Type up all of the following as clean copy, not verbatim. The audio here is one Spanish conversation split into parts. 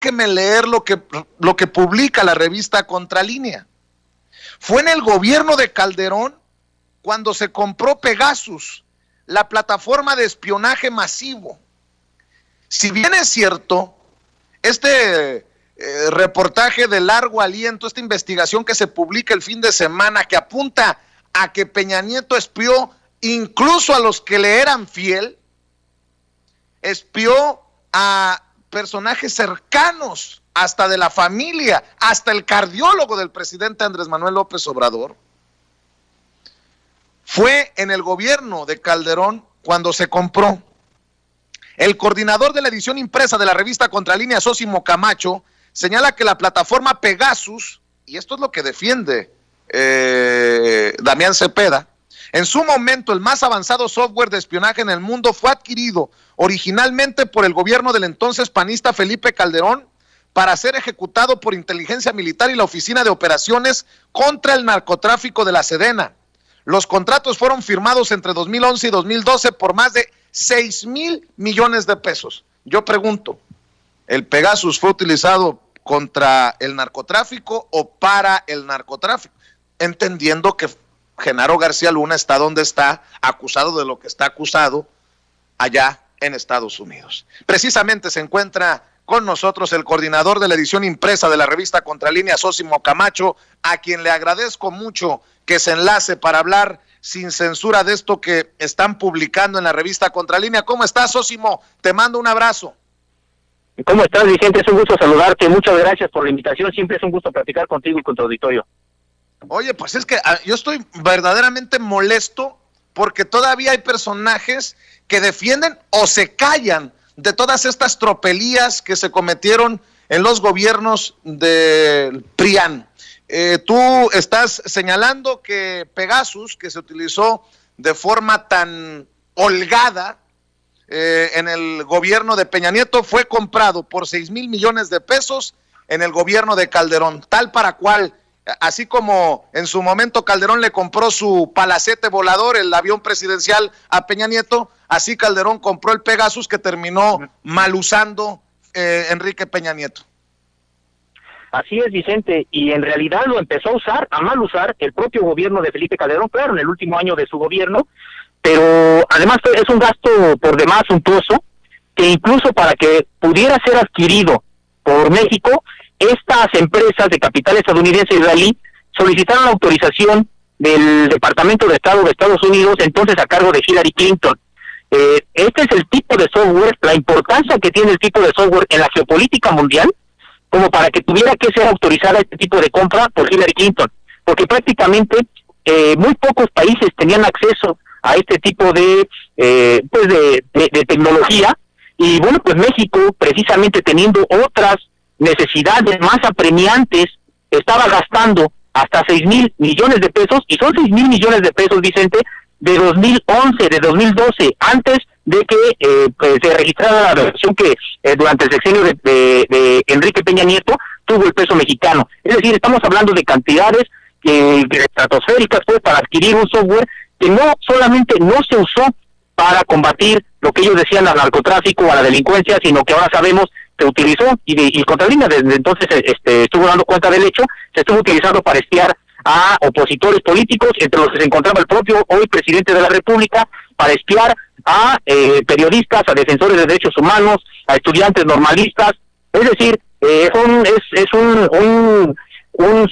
déjeme leer lo que publica la revista Contralínea. Fue en el gobierno de Calderón cuando se compró Pegasus, la plataforma de espionaje masivo. Si bien es cierto, este reportaje de largo aliento, esta investigación que se publica el fin de semana, que apunta a que Peña Nieto espió incluso a los que le eran fiel, espió a personajes cercanos, hasta de la familia, hasta el cardiólogo del presidente Andrés Manuel López Obrador. Fue en el gobierno de Calderón cuando se compró. El coordinador de la edición impresa de la revista Contralínea, Sósimo Camacho, señala que la plataforma Pegasus, y esto es lo que defiende Damián Cepeda, en su momento el más avanzado software de espionaje en el mundo, fue adquirido originalmente por el gobierno del entonces panista Felipe Calderón para ser ejecutado por inteligencia militar y la Oficina de Operaciones contra el Narcotráfico de la Sedena. Los contratos fueron firmados entre 2011 y 2012 por más de 6,000 millones de pesos. Yo pregunto, ¿el Pegasus fue utilizado contra el narcotráfico o para el narcotráfico? Entendiendo que Genaro García Luna está donde está, acusado de lo que está acusado allá en Estados Unidos. Precisamente se encuentra con nosotros el coordinador de la edición impresa de la revista Contralínea, Sósimo Camacho, a quien le agradezco mucho que se enlace para hablar sin censura de esto que están publicando en la revista Contralínea. ¿Cómo estás, Sósimo? Te mando un abrazo. ¿Cómo estás, Vicente? Es un gusto saludarte. Muchas gracias por la invitación. Siempre es un gusto platicar contigo y con tu auditorio. Oye, pues es que yo estoy verdaderamente molesto porque todavía hay personajes que defienden o se callan de todas estas tropelías que se cometieron en los gobiernos del PRIAN. Tú estás señalando que Pegasus, que se utilizó de forma tan holgada en el gobierno de Peña Nieto, fue comprado por 6,000 millones de pesos en el gobierno de Calderón, tal para cual, así como en su momento Calderón le compró su palacete volador, el avión presidencial, a Peña Nieto, así Calderón compró el Pegasus que terminó mal usando Enrique Peña Nieto. Así es, Vicente, y en realidad lo empezó a usar, a mal usar, el propio gobierno de Felipe Calderón, claro, en el último año de su gobierno, pero además es un gasto por demás suntuoso, que incluso para que pudiera ser adquirido por México, estas empresas de capital estadounidense israelí solicitaron la autorización del Departamento de Estado de Estados Unidos, entonces a cargo de Hillary Clinton. Este es el tipo de software, la importancia que tiene el tipo de software en la geopolítica mundial, como para que tuviera que ser autorizada este tipo de compra por Hillary Clinton, porque prácticamente muy pocos países tenían acceso a este tipo de tecnología, y bueno, pues México, precisamente teniendo otras necesidades más apremiantes, estaba gastando hasta 6,000 millones de pesos, y son 6,000 millones de pesos, Vicente, de 2011, de 2012, antes de que se registrara la versión que durante el sexenio de Enrique Peña Nieto tuvo el peso mexicano. Es decir, estamos hablando de cantidades estratosféricas, pues, para adquirir un software que no solamente no se usó para combatir lo que ellos decían al narcotráfico o a la delincuencia, sino que ahora sabemos se utilizó, y Contralínea desde entonces estuvo dando cuenta del hecho, se estuvo utilizando para espiar a opositores políticos, entre los que se encontraba el propio hoy presidente de la República, para espiar a periodistas, a defensores de derechos humanos, a estudiantes normalistas. Es decir, es un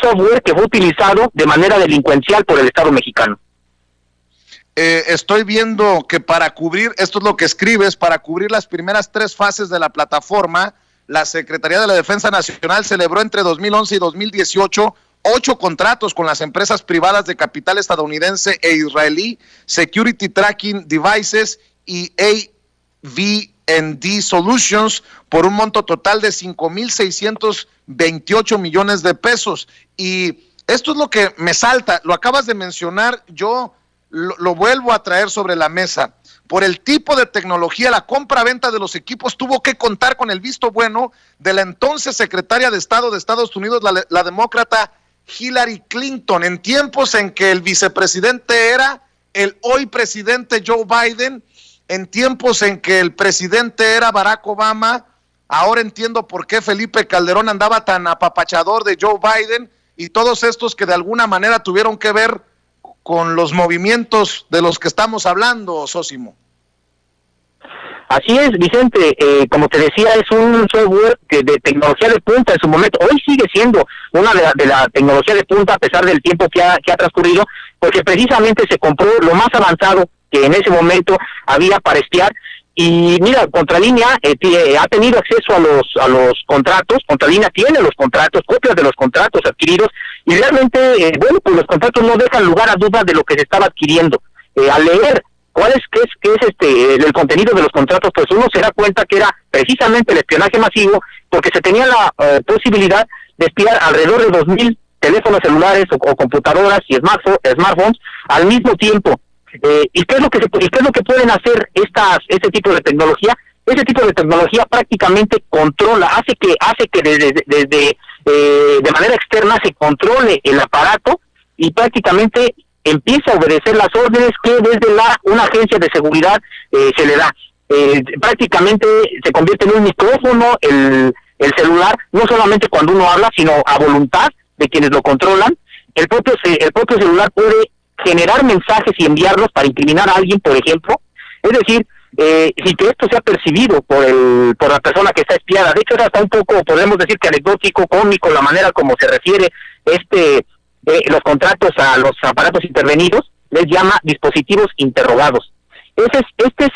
software que fue utilizado de manera delincuencial por el Estado mexicano. Estoy viendo que para cubrir, esto es lo que escribes, para cubrir las primeras 3 fases de la plataforma, la Secretaría de la Defensa Nacional celebró entre 2011 y 2018 8 contratos con las empresas privadas de capital estadounidense e israelí, Security Tracking Devices y AV&D Solutions, por un monto total de 5,628 millones de pesos. Y esto es lo que me salta, lo acabas de mencionar, yo lo vuelvo a traer sobre la mesa. Por el tipo de tecnología, la compra-venta de los equipos tuvo que contar con el visto bueno de la entonces secretaria de Estado de Estados Unidos, la demócrata Hillary Clinton, en tiempos en que el vicepresidente era el hoy presidente Joe Biden, en tiempos en que el presidente era Barack Obama, Ahora entiendo por qué Felipe Calderón andaba tan apapachador de Joe Biden y todos estos que de alguna manera tuvieron que ver con los movimientos de los que estamos hablando, Sósimo. Así es, Vicente, como te decía, es un software de tecnología de punta en su momento. Hoy sigue siendo una de la tecnología de punta a pesar del tiempo que ha transcurrido, porque precisamente se compró lo más avanzado que en ese momento había para espiar. Y mira, Contralínea ha tenido acceso a los contratos. Contralínea tiene los contratos, copias de los contratos adquiridos, y realmente, bueno, pues los contratos no dejan lugar a dudas de lo que se estaba adquiriendo. Al leer qué es el contenido de los contratos, pues uno se da cuenta que era precisamente el espionaje masivo, porque se tenía la posibilidad de espiar alrededor de 2,000 teléfonos celulares o computadoras y smartphones al mismo tiempo. ¿Y qué es lo que pueden hacer este tipo de tecnología? Ese tipo de tecnología prácticamente controla, hace que de manera externa se controle el aparato y prácticamente empieza a obedecer las órdenes que desde una agencia de seguridad se le da. Prácticamente se convierte en un micrófono el celular, no solamente cuando uno habla, sino a voluntad de quienes lo controlan. El propio celular puede generar mensajes y enviarlos para incriminar a alguien, por ejemplo. Es decir, sin que esto sea percibido por la persona que está espiada. De hecho, era hasta un poco, podemos decir que anecdótico, cómico, la manera como se refiere los contratos a los aparatos intervenidos, les llama dispositivos interrogados. Este es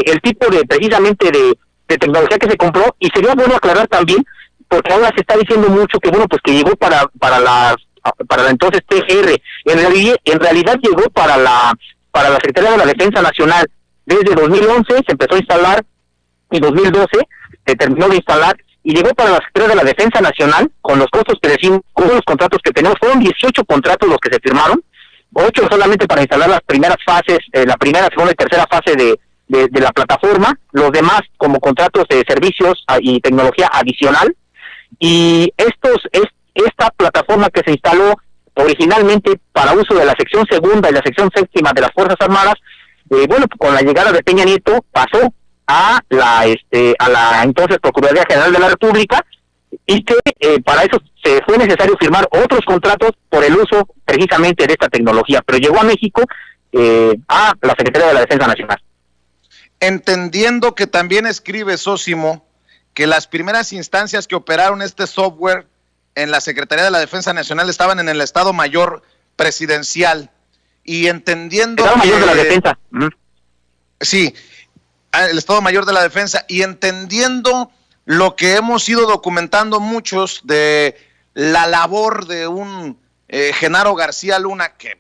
el tipo precisamente de tecnología que se compró, y sería bueno aclarar también, porque ahora se está diciendo mucho que bueno, pues que llegó para la entonces TGR, en realidad llegó para la Secretaría de la Defensa Nacional. Desde 2011 se empezó a instalar, y 2012 se terminó de instalar, y llegó para la Secretaría de la Defensa Nacional, con los costos que decimos, con los contratos que tenemos. Fueron 18 contratos los que se firmaron, 8 solamente para instalar las primeras fases, la primera, segunda y tercera fase de la plataforma, los demás como contratos de servicios y tecnología adicional. Y esta plataforma que se instaló originalmente para uso de la sección segunda y la sección séptima de las Fuerzas Armadas, bueno, con la llegada de Peña Nieto pasó a la entonces Procuraduría General de la República, y que para eso se fue necesario firmar otros contratos por el uso precisamente de esta tecnología, pero llegó a México a la Secretaría de la Defensa Nacional. Entendiendo que también escribe Sósimo que las primeras instancias que operaron este software en la Secretaría de la Defensa Nacional estaban en el Estado Mayor Presidencial, y entendiendo Estado Mayor de la Defensa. Sí, el Estado Mayor de la Defensa, y entendiendo lo que hemos ido documentando muchos de la labor de un Genaro García Luna, que,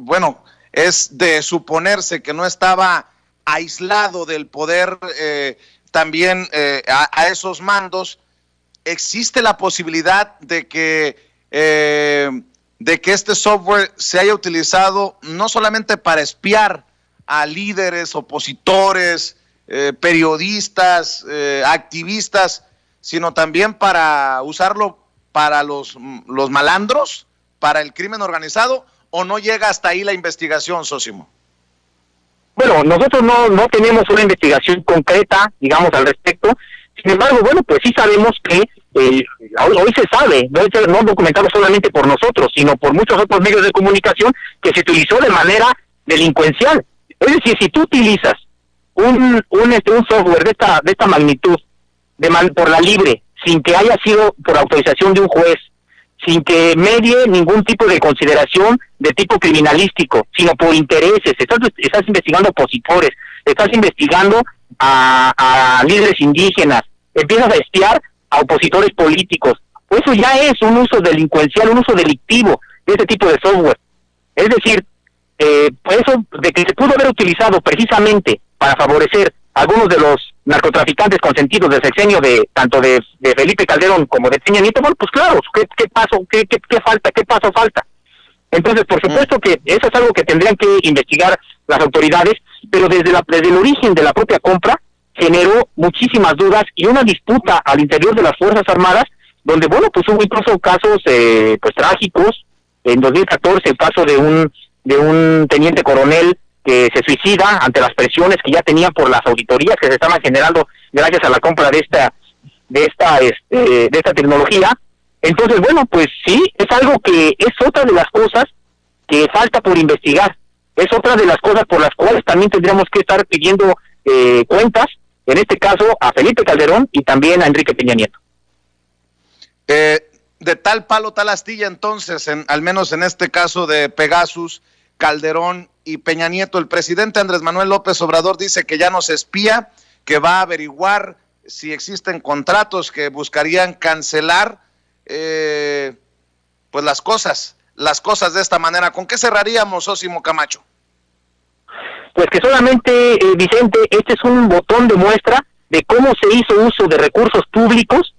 bueno, es de suponerse que no estaba aislado del poder también a esos mandos. ¿Existe la posibilidad de que este software se haya utilizado no solamente para espiar a líderes, opositores, periodistas, activistas, sino también para usarlo para los malandros, para el crimen organizado, o no llega hasta ahí la investigación, Sósimo? Bueno, nosotros no tenemos una investigación concreta, digamos, al respecto. Sin embargo, bueno, pues sí sabemos que hoy se sabe, no documentado solamente por nosotros, sino por muchos otros medios de comunicación, que se utilizó de manera delincuencial. Es decir, si tú utilizas un software de esta magnitud por la libre, sin que haya sido por autorización de un juez, sin que medie ningún tipo de consideración de tipo criminalístico, sino por intereses, estás investigando opositores, estás investigando a líderes indígenas, empiezas a espiar a opositores políticos. Eso ya es un uso delincuencial, un uso delictivo de este tipo de software. Es decir, por eso de que se pudo haber utilizado precisamente para favorecer a algunos de los narcotraficantes consentidos del sexenio tanto de Felipe Calderón como de Peña Nieto, bueno, pues claro, ¿qué falta? ¿Qué paso falta? Entonces, por supuesto que eso es algo que tendrían que investigar las autoridades, pero desde el origen de la propia compra generó muchísimas dudas y una disputa al interior de las Fuerzas Armadas, donde, bueno, pues hubo incluso casos pues trágicos. En 2014 el caso de un teniente coronel que se suicida ante las presiones que ya tenían por las auditorías que se estaban generando gracias a la compra de esta tecnología. Entonces, bueno, pues sí, es algo que es otra de las cosas que falta por investigar. Es otra de las cosas por las cuales también tendríamos que estar pidiendo cuentas, en este caso a Felipe Calderón y también a Enrique Peña Nieto. De tal palo, tal astilla, entonces, al menos en este caso de Pegasus, Calderón y Peña Nieto, el presidente Andrés Manuel López Obrador dice que ya nos espía, que va a averiguar si existen contratos que buscarían cancelar, pues las cosas de esta manera. ¿Con qué cerraríamos, Sósimo Camacho? Pues que solamente, Vicente, este es un botón de muestra de cómo se hizo uso de recursos públicos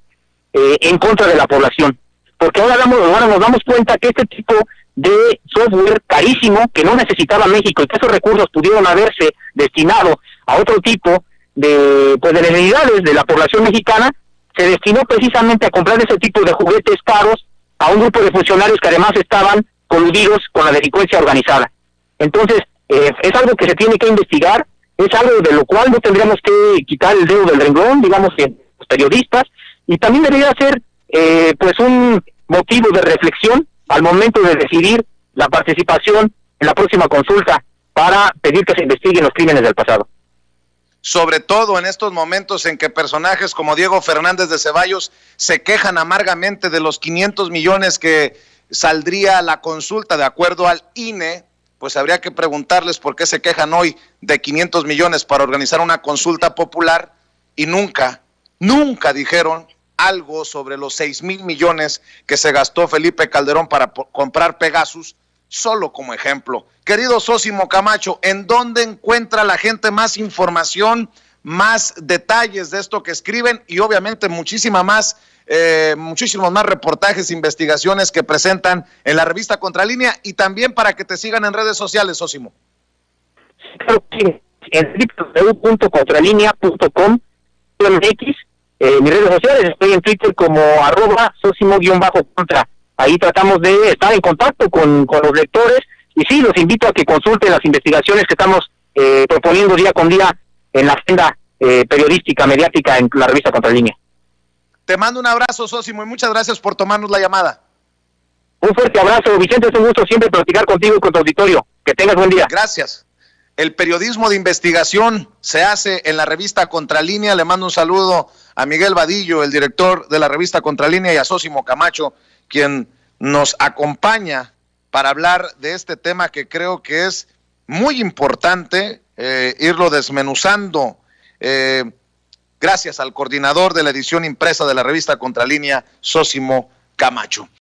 en contra de la población. Porque ahora nos damos cuenta que este tipo de software carísimo que no necesitaba México y que esos recursos pudieron haberse destinado a otro tipo de necesidades de la población mexicana, se destinó precisamente a comprar ese tipo de juguetes caros a un grupo de funcionarios que además estaban coludidos con la delincuencia organizada. Entonces, es algo que se tiene que investigar, es algo de lo cual no tendríamos que quitar el dedo del renglón, digamos, que los periodistas, y también debería ser pues un motivo de reflexión al momento de decidir la participación en la próxima consulta para pedir que se investiguen los crímenes del pasado. Sobre todo en estos momentos en que personajes como Diego Fernández de Ceballos se quejan amargamente de los 500 millones que saldría la consulta de acuerdo al INE, pues habría que preguntarles por qué se quejan hoy de 500 millones para organizar una consulta popular y nunca dijeron algo sobre los 6,000 millones que se gastó Felipe Calderón para comprar Pegasus, solo como ejemplo. Querido Sósimo Camacho, ¿en dónde encuentra la gente más información, más detalles de esto que escriben y obviamente muchísimos más reportajes, investigaciones que presentan en la revista Contralínea y también para que te sigan en redes sociales, Sósimo? Claro que sí, en www.contralinea.com.mx, mis redes sociales, estoy en Twitter como @Sósimo_contra. Ahí tratamos de estar en contacto con los lectores y sí, los invito a que consulten las investigaciones que estamos proponiendo día con día en la agenda periodística, mediática en la revista Contralínea. Te mando un abrazo, Sósimo, y muchas gracias por tomarnos la llamada. Un fuerte abrazo, Vicente, es un gusto siempre platicar contigo y con tu auditorio. Que tengas buen día. Gracias. El periodismo de investigación se hace en la revista Contralínea. Le mando un saludo a Miguel Vadillo, el director de la revista Contralínea, y a Sósimo Camacho, quien nos acompaña para hablar de este tema que creo que es muy importante irlo desmenuzando. Gracias al coordinador de la edición impresa de la revista Contralínea, Sósimo Camacho.